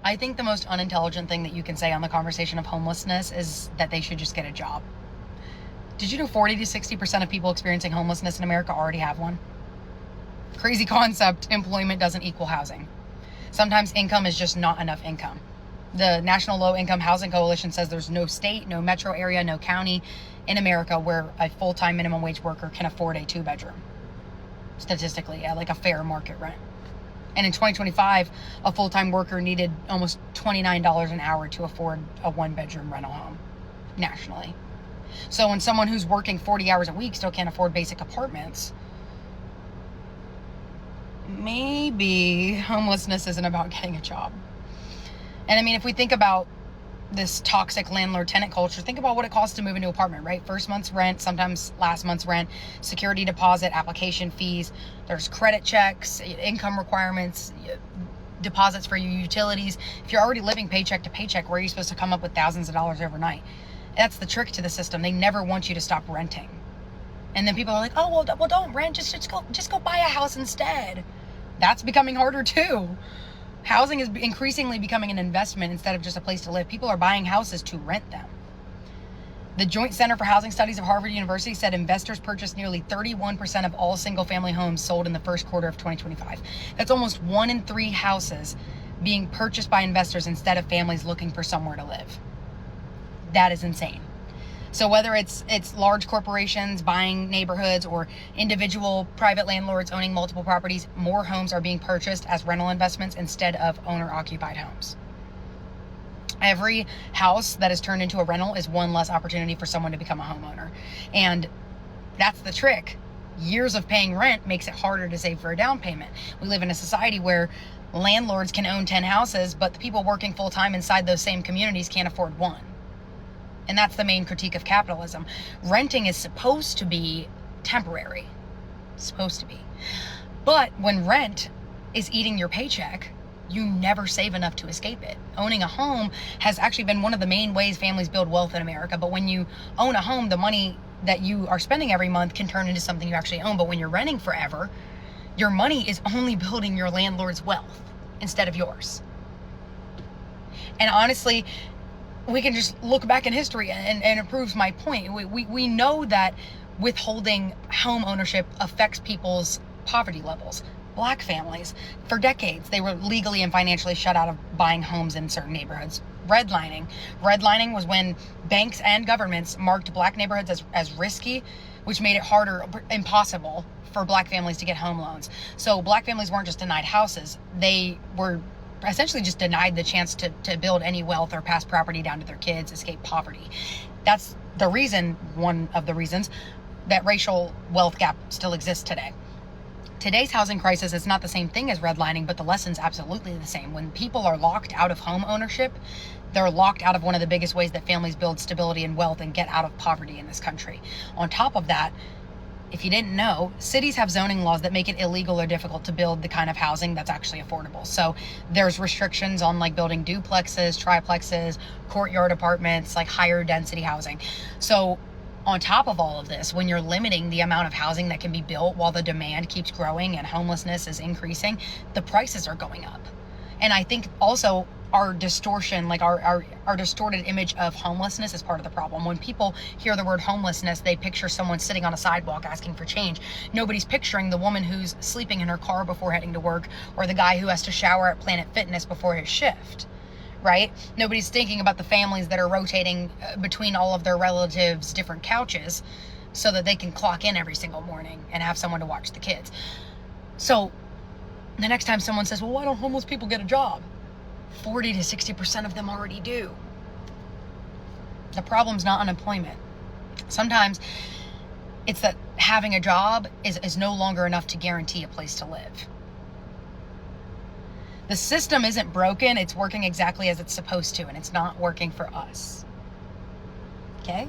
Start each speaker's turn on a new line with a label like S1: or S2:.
S1: I think the most unintelligent thing that you can say on the conversation of homelessness is that they should just get a job. Did you know 40 to 60% of people experiencing homelessness in America already have one? Crazy concept. Employment doesn't equal housing. Sometimes income is just not enough income. The National Low Income Housing Coalition says there's no state, no metro area, no county in America where a full-time minimum wage worker can afford a 2-bedroom, statistically, at like a fair market rent. And in 2025, a full-time worker needed almost $29 an hour to afford a 1-bedroom rental home nationally. So when someone who's working 40 hours a week still can't afford basic apartments, maybe homelessness isn't about getting a job. And I mean, if we think about this toxic landlord-tenant culture, think about what it costs to move into an apartment, right? First month's rent, sometimes last month's rent, security deposit, application fees, there's credit checks, income requirements, deposits for your utilities. If you're already living paycheck to paycheck, where are you supposed to come up with thousands of dollars overnight? That's the trick to the system. They never want you to stop renting. And then people are like, oh, well don't rent, just go buy a house instead. That's becoming harder too. Housing is increasingly becoming an investment instead of just a place to live. People are buying houses to rent them. The Joint Center for Housing Studies of Harvard University said investors purchased nearly 31% of all single-family homes sold in the first quarter of 2025. That's almost 1 in 3 houses being purchased by investors instead of families looking for somewhere to live. That is insane. So whether it's large corporations buying neighborhoods or individual private landlords owning multiple properties, more homes are being purchased as rental investments instead of owner-occupied homes. Every house that is turned into a rental is one less opportunity for someone to become a homeowner. And that's the trick. Years of paying rent makes it harder to save for a down payment. We live in a society where landlords can own 10 houses, but the people working full-time inside those same communities can't afford one. And that's the main critique of capitalism. Renting is supposed to be temporary. Supposed to be. But when rent is eating your paycheck, you never save enough to escape it. Owning a home has actually been one of the main ways families build wealth in America. But when you own a home, the money that you are spending every month can turn into something you actually own. But when you're renting forever, your money is only building your landlord's wealth instead of yours. And honestly, we can just look back in history and it proves my point. We know that withholding home ownership affects people's poverty levels. Black families, for decades, they were legally and financially shut out of buying homes in certain neighborhoods. Redlining was when banks and governments marked black neighborhoods as risky, which made it impossible for black families to get home loans. So black families weren't just denied houses, they were essentially just denied the chance to build any wealth or pass property down to their kids, escape poverty. That's the reason, one of the reasons, that racial wealth gap still exists today. Today's housing crisis is not the same thing as redlining, but the lesson's absolutely the same. When people are locked out of home ownership, they're locked out of one of the biggest ways that families build stability and wealth and get out of poverty in this country. On top of that, if you didn't know, cities have zoning laws that make it illegal or difficult to build the kind of housing that's actually affordable. So there's restrictions on like building duplexes, triplexes, courtyard apartments, like higher density housing. So on top of all of this, when you're limiting the amount of housing that can be built while the demand keeps growing and homelessness is increasing, the prices are going up. And I think also our distortion, like our distorted image of homelessness is part of the problem. When people hear the word homelessness, they picture someone sitting on a sidewalk asking for change. Nobody's picturing the woman who's sleeping in her car before heading to work, or the guy who has to shower at Planet Fitness before his shift, right? Nobody's thinking about the families that are rotating between all of their relatives' different couches so that they can clock in every single morning and have someone to watch the kids. So the next time someone says, well, why don't homeless people get a job? 40 to 60% of them already do. The problem's not unemployment. Sometimes it's that having a job is no longer enough to guarantee a place to live. The system isn't broken, it's working exactly as it's supposed to, and it's not working for us. Okay?